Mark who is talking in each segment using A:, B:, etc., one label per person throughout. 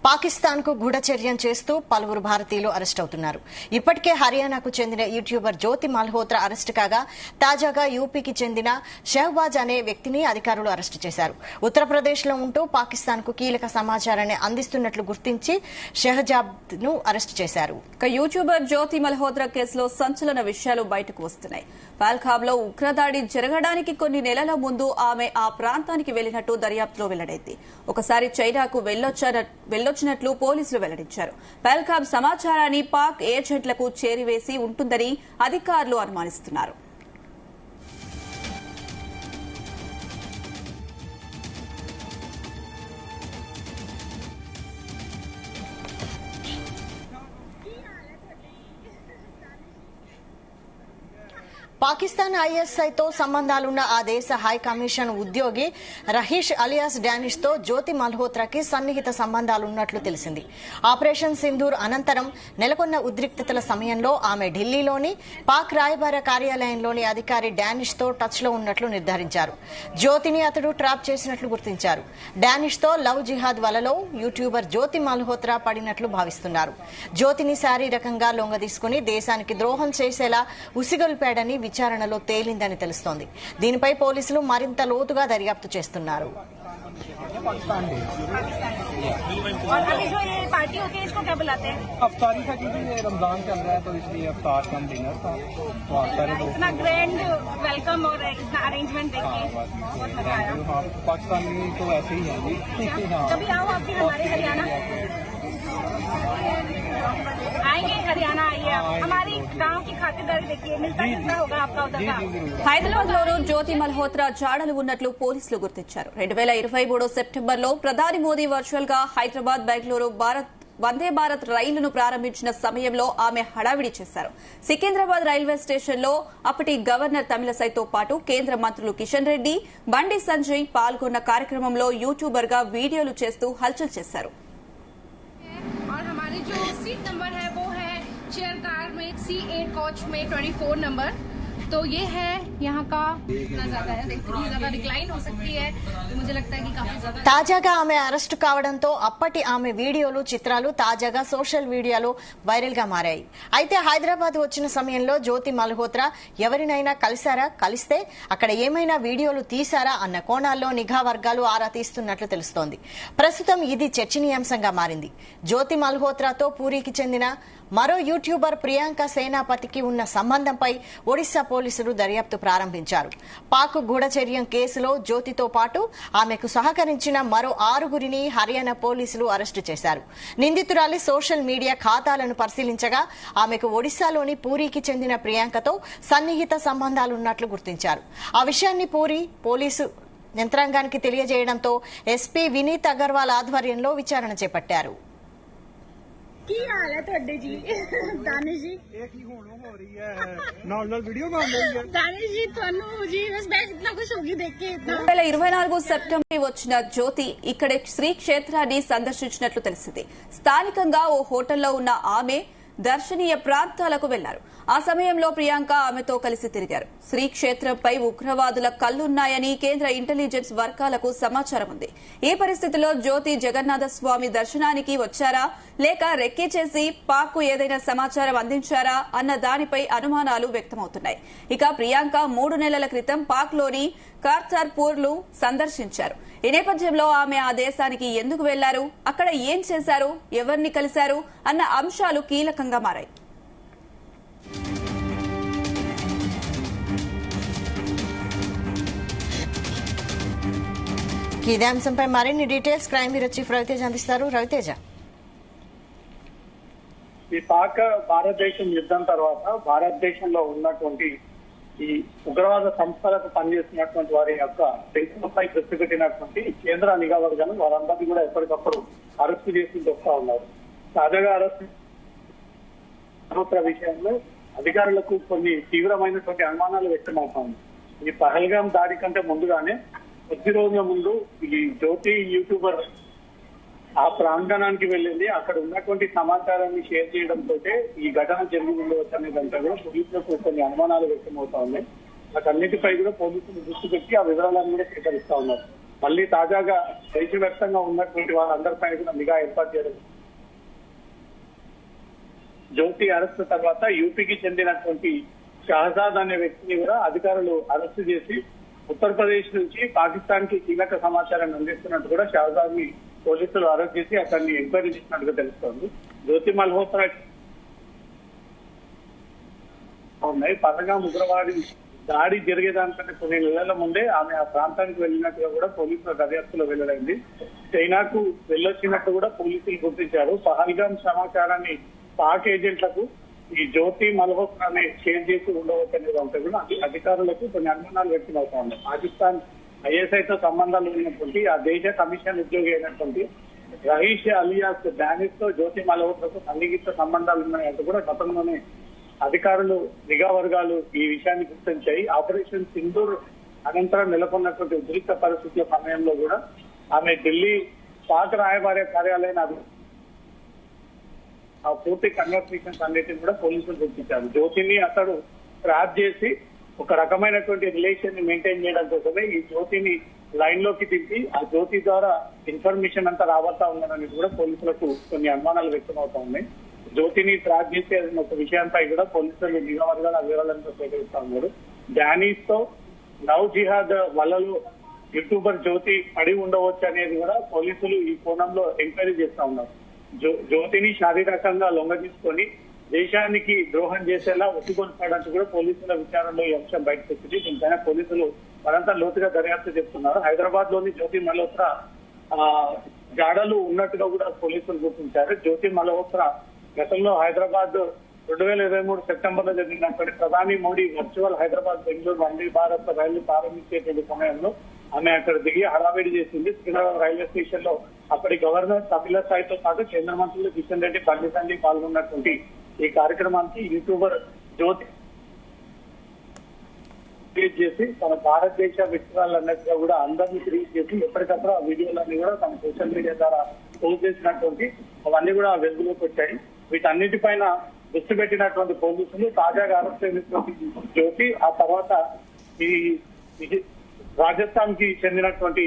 A: పాకిస్తాన్ కు గూఢచర్యం చేస్తూ పలువురు భారతీయులు అరెస్ట్ అవుతున్నారు. ఇప్పటికే హర్యానాకు చెందిన యూట్యూబర్ జ్యోతి మల్హోత్రా అరెస్టు కాగా తాజాగా యూపీకి చెందిన షహబాజ్ అనే వ్యక్తిని అధికారులు అరెస్టు చేశారు. ఉత్తరప్రదేశ్ లో ఉంటూ పాకిస్తాన్ కు కీలక సమాచారాన్ని అందిస్తున్నట్లు గుర్తించి షహజాబ్ ను అరెస్టు చేశారు.
B: యూట్యూబర్ జ్యోతి మల్హోత్రా కేసులో సంచలన విషయాలు బయటకు వస్తున్నాయి. పాల్ఖాబ్ లో ఉగ్రదాడి జరగడానికి కొన్ని నెలల ముందు ఆమె ఆ ప్రాంతానికి వెళ్లినట్టు దర్యాప్తులో వెల్లడైంది. ఒకసారి చైనాకు వెళ్లొచ్చినట్లు పోలీసులు వెల్లడించారు. పాల్ఖాబ్ సమాచారాన్ని పాక్ ఏజెంట్లకు చేరివేసి ఉంటుందని అధికారులు అనుమానిస్తున్నారు.
A: పాకిస్తాన్ ఐఎస్ఐతో సంబంధాలున్న ఆ దేశ హై కమిషన్ ఉద్యోగి రహీష్ అలియాస్ డానిష్ తో జ్యోతి మల్హోత్రాకి సన్నిహిత సంబంధాలున్నట్లు తెలిసింది. ఆపరేషన్ సింధూర్ అనంతరం నెలకొన్న ఉద్రిక్తతల సమయంలో ఆమె ఢిల్లీలోని పాక్ రాయబార కార్యాలయంలోని అధికారి డానిష్ తో టచ్ లో ఉన్నట్లు నిర్ధారించారు. జ్యోతిని అతడు ట్రాప్ చేసినట్లు గుర్తించారు. డానిష్ తో లవ్ జిహాద్ వలలో యూట్యూబర్ జ్యోతి మల్హోత్రా పడినట్లు భావిస్తున్నారు. జ్యోతిని శారీరకంగా లొంగదీసుకుని దేశానికి ద్రోహం చేసేలా ఉసిగొల్పాడని విచారణలో తేలిందని తెలుస్తోంది. దీనిపై పోలీసులు మరింత లోతుగా దర్యాప్తు చేస్తున్నారు.
C: और अभी जो ये पार्टी होती है इसको क्या बुलाते हैं?
D: अफ्तारी था क्योंकि ये रमजान चल रहा है तो इसलिए अफ्तार कम डिनर था।
C: इतना ग्रैंड वेलकम और इतना अरेंजमेंट देखिए बहुत मजा आया।
D: हाँ, पाकिस्तान में तो ऐसे ही है जी। हाँ,
C: कभी आओ आपके हमारे हरियाणा आएंगे, हरियाणा आइए आप। हमारी गांव की खातिरदारी देखिए, मिलता जुलता होगा आपका उधर का।
B: హైదరాబాద్ లోనూ జ్యోతి మల్హోత్రా జాడలు ఉన్నట్లు పోలీసులు గుర్తించారు. 2023 సెప్టెంబర్లో ప్రధాని మోదీ వర్చువల్ గా హైదరాబాద్ బెంగళూరు వందే భారత్ రైలును ప్రారంభించిన సమయంలో ఆమె హడావిడి చేశారు. సికింద్రాబాద్ రైల్వే స్టేషన్ లో అప్పటి గవర్నర్ తమిళసైతో పాటు కేంద్ర మంత్రులు కిషన్ రెడ్డి, బండి సంజయ్ పాల్గొన్న కార్యక్రమంలో యూట్యూబర్ గా వీడియోలు చేస్తూ హల్చల్ చేశారు.
E: और हमारी जो सीट नंबर है वो है चेयर कार में C8 कोच में 24 नंबर। तो ये है यहाँ का इतना ज्यादा है, इतनी ज्यादा डिक्लाइन हो सकती है तो मुझे लगता है कि काफी ज्यादा।
A: తాజాగా ఆమె అరెస్టు కావడంతో అప్పటి ఆమె వీడియోలు, చిత్రాలు తాజాగా సోషల్ మీడియాలో వైరల్ గా మారాయి. అయితే హైదరాబాద్ వచ్చిన సమయంలో జ్యోతి మల్హోత్రా ఎవరినైనా కలిస్తే అక్కడ ఏమైనా వీడియోలు తీశారా అన్న కోణాల్లో నిఘా వర్గాలు ఆరా తీస్తున్నట్లు తెలుస్తోంది. ప్రస్తుతం ఇది చర్చనీయాంశంగా మారింది. జ్యోతి మల్హోత్రాతో పూరికి చెందిన మరో యూట్యూబర్ ప్రియాంక సేనాపతికి ఉన్న సంబంధంపై ఒడిశా పోలీసులు దర్యాప్తు ప్రారంభించారు. పాక్ గూఢచర్యం కేసులో జ్యోతితో పాటు ఆమెకు సహకరించిన మరో 6గురిని హర్యానా పోలీసులు అరెస్టు చేశారు. నిందితురాలి సోషల్ మీడియా ఖాతాలను పరిశీలించగా ఆమెకు ఒడిశాలోని పూరికి చెందిన ప్రియాంకతో సన్నిహిత సంబంధాలున్నట్లు గుర్తించారు. ఆ విషయాన్ని పూరి పోలీసు యంత్రాంగానికి తెలియజేయడంతో ఎస్పీ వినీత్ అగర్వాల్ ఆధ్వర్యంలో విచారణ చేపట్టారు.
C: की हाल है थोड़े जी दानिश जी?
D: एक ही होना हो रही है, नॉर्मल वीडियो में रही है।
C: दानिश जी थानू जी बस मैं इतना खुश होगी देख के।
B: 2024 సెప్టెంబర్ వచ్చిన జ్యోతి ఇక్కడ శ్రీ క్షేత్రాన్ని సందర్శించినట్లు తెలిసింది. స్థానికంగా ఓ హోటల్లో ఉన్న ఆమె దర్శనీయ ప్రాంతాలకు వెళ్లారు. ఆ సమయంలో ప్రియాంక ఆమెతో కలిసి తిరిగారు. శ్రీక్షేత్రంపై ఉగ్రవాదుల కళ్లున్నాయని కేంద్ర ఇంటెలిజెన్స్ వర్గాలకు సమాచారం ఉంది. ఈ పరిస్థితిలో జ్యోతి జగన్నాథ స్వామి దర్శనానికి వచ్చారా లేక రెక్కీ చేసి పాక్ కు ఏదైనా సమాచారం అందించారా అన్న దానిపై అనుమానాలు వ్యక్తమవుతున్నాయి. ఇక ప్రియాంక 3 నెలల క్రితం పాక్ లోని కార్తార్పూర్ ను సందర్శించారు. ఈ నేపథ్యంలో ఆమె ఆ దేశానికి ఎందుకు వెళ్లారు, అక్కడ ఏం చేశారు, ఎవరిని కలిశారు అన్న అంశాలు కీలకంగా మారాయి.
A: ఇదే అంశంపై మరిన్ని details crime bureau chief Raviteja అందిస్తారు. రవితేజ,
F: ఈ పాక్ భారతదేశం యుద్ధం తర్వాత భారతదేశంలో ఉన్నటువంటి ఈ ఉగ్రవాద సంస్థలకు పనిచేస్తున్నటువంటి వారి యొక్క దేశంపై దృష్టి పెట్టినటువంటి కేంద్ర నిఘా వర్గాలు వారందరినీ కూడా ఎప్పటికప్పుడు అరెస్టు చేసుకుంటూ వస్తా ఉన్నారు. తాజాగా అరెస్టు విషయంలో అధికారులకు కొన్ని తీవ్రమైనటువంటి అనుమానాలు వ్యక్తమవుతాయి. ఈ పహల్గాం దాడి కంటే ముందుగానే కొద్ది రోజుల ముందు ఈ జ్యోతి యూట్యూబర్ ఆ ప్రాంగణానికి వెళ్ళింది. అక్కడ ఉన్నటువంటి సమాచారాన్ని షేర్ చేయడంతో ఈ ఘటన జరిగి ఉండవచ్చు అనేదంతా కూడా పోలీసులకు కొన్ని అనుమానాలు వ్యక్తమవుతా ఉన్నాయి. వాటన్నిటిపై కూడా పోలీసులు దృష్టి పెట్టి ఆ వివరాలను కూడా సేకరిస్తా ఉన్నారు. మళ్ళీ తాజాగా దేశవ్యాప్తంగా ఉన్నటువంటి వాళ్ళందరిపైన కూడా నిఘా ఏర్పాటు చేయడం. జ్యోతి అరెస్ట్ తర్వాత యూపీకి చెందినటువంటి షహజాద్ అనే వ్యక్తిని కూడా అధికారులు అరెస్టు చేసి ఉత్తరప్రదేశ్ నుంచి పాకిస్తాన్ కి కీలక సమాచారాన్ని అందిస్తున్నట్టు కూడా షహజాద్ ని పోలీసులు అరెస్ట్ చేసి అతన్ని ఎంక్వైరీ చేసినట్టుగా తెలుస్తోంది. జ్యోతి మల్హోత్రా ఉన్నాయి. పహల్గామ్ ఉగ్రవాది దాడి జరిగేదానికంటే కొన్ని నెలల ముందే ఆమె ఆ ప్రాంతానికి వెళ్ళినట్టుగా కూడా పోలీసుల దర్యాప్తులో వెల్లడైంది. చైనాకు వెళ్ళొచ్చినట్టు కూడా పోలీసులు గుర్తించారు. పహల్గామ్ సమాచారాన్ని పాక్ ఏజెంట్లకు ఈ జ్యోతి మల్హోత్రాని షేర్ చేసి ఉండవచ్చనే దాంట్లో కూడా అధికారులకు కొన్ని అనుమానాలు వ్యక్తమవుతా ఉన్నాయి. పాకిస్తాన్ ఐఎస్ఐతో సంబంధాలు ఉన్నటువంటి ఆ దేశ కమిషన్ ఉద్యోగి అయినటువంటి రహీష్ అలియాస్ డానిస్ తో జ్యోతి మల్హోత్రకు సన్నిహిత సంబంధాలు ఉన్నాయంటూ కూడా గతంలోనే అధికారులు నిఘా వర్గాలు ఈ విషయాన్ని గుర్తించాయి. ఆపరేషన్ సింధూర్ అనంతరం నెలకొన్నటువంటి ఉద్రిక్త పరిస్థితుల సమయంలో కూడా ఆమె ఢిల్లీ పాక్ రాయబార కార్యాలయం ఆ పూర్తి కన్వర్సేషన్స్ అన్నిటిని కూడా పోలీసులు గుర్తించారు. జ్యోతిని అతడు ట్రాప్ చేసి ఒక రకమైనటువంటి రిలేషన్ ని మెయింటైన్ చేయడం కోసమే ఈ జ్యోతిని లైన్ లోకి దింపి ఆ జ్యోతి ద్వారా ఇన్ఫర్మేషన్ అంతా రాబోతా ఉందని కూడా పోలీసులకు కొన్ని అనుమానాలు వ్యక్తమవుతా ఉన్నాయి. జ్యోతిని ట్రాక్ చేసే ఒక విషయంపై కూడా పోలీసులు నిఘా వర్గాల వివరాలతో సేకరిస్తా ఉన్నారు. డానీస్ తో లవ్ జిహాద్ వలలో యూట్యూబర్ జ్యోతి పడి ఉండవచ్చు అనేది కూడా పోలీసులు ఈ కోణంలో ఎంక్వైరీ చేస్తా ఉన్నారు. జ్యోతిని శారీరకంగా లొంగ తీసుకొని దేశానికి ద్రోహం చేసేలా ఒప్పుకొనిపోవడానికి కూడా పోలీసుల విచారణలో ఈ అంశం బయటకు వచ్చింది. దీనిపైన పోలీసులు మరింత లోతుగా దర్యాప్తు చేస్తున్నారు. హైదరాబాద్ లోని జ్యోతి మల్హోత్రా జాడలు ఉన్నట్టుగా కూడా పోలీసులు గుర్తించారు. జ్యోతి మల్హోత్రా గతంలో హైదరాబాద్ 2023 సెప్టెంబర్ లో జరిగినటువంటి ప్రధాని మోడీ వర్చువల్ హైదరాబాద్ బెంగళూరు వందే భారత్ రైలు ప్రారంభించేటువంటి సమయంలో ఆమె అక్కడ దిగి హడావిడి చేసింది. శ్రీనగర్ రైల్వే స్టేషన్ లో అప్పటి గవర్నర్ తమిళసాయితో పాటు కేంద్ర మంత్రులు కిషన్ రెడ్డి, బండి సంజయ్ పాల్గొన్నటువంటి ఈ కార్యక్రమానికి యూట్యూబర్ జ్యోతి క్రియేట్ చేసి తన భారతదేశ వ్యక్తులన్నట్టుగా కూడా అందరినీ క్రియేట్ చేసి ఎప్పటికప్పుడు ఆ వీడియోలన్నీ కూడా తన సోషల్ మీడియా ద్వారా పోస్ట్ చేసినటువంటి అవన్నీ కూడా వెలుగులోకి వచ్చాయి. వీటన్నిటిపైన దృష్టి పెట్టినటువంటి పోలీసులు తాజాగా అరెస్ట్ అయినటువంటి జ్యోతి ఆ తర్వాత ఈ రాజస్థాన్ కి చెందినటువంటి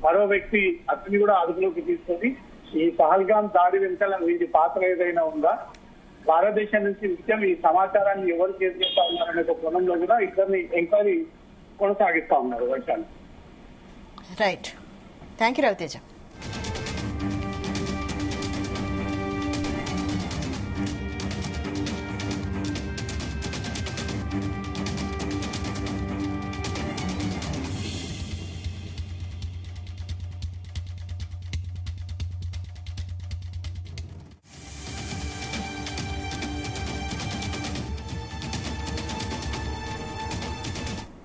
F: మరో వ్యక్తి అతన్ని కూడా అదుపులోకి తీసుకొని ఈ పహల్గామ్ దాడి వెనుకాల వీరి పాత్ర ఏదైనా ఉందా, భారతదేశం నుంచి నిత్యం ఈ సమాచారాన్ని ఎవరు చేస్తా ఉన్నారనే కోణంలో కూడా ఇద్దరిని ఎంక్వైరీ కొనసాగిస్తా ఉన్నారు.
A: Right, thank you Raviteja.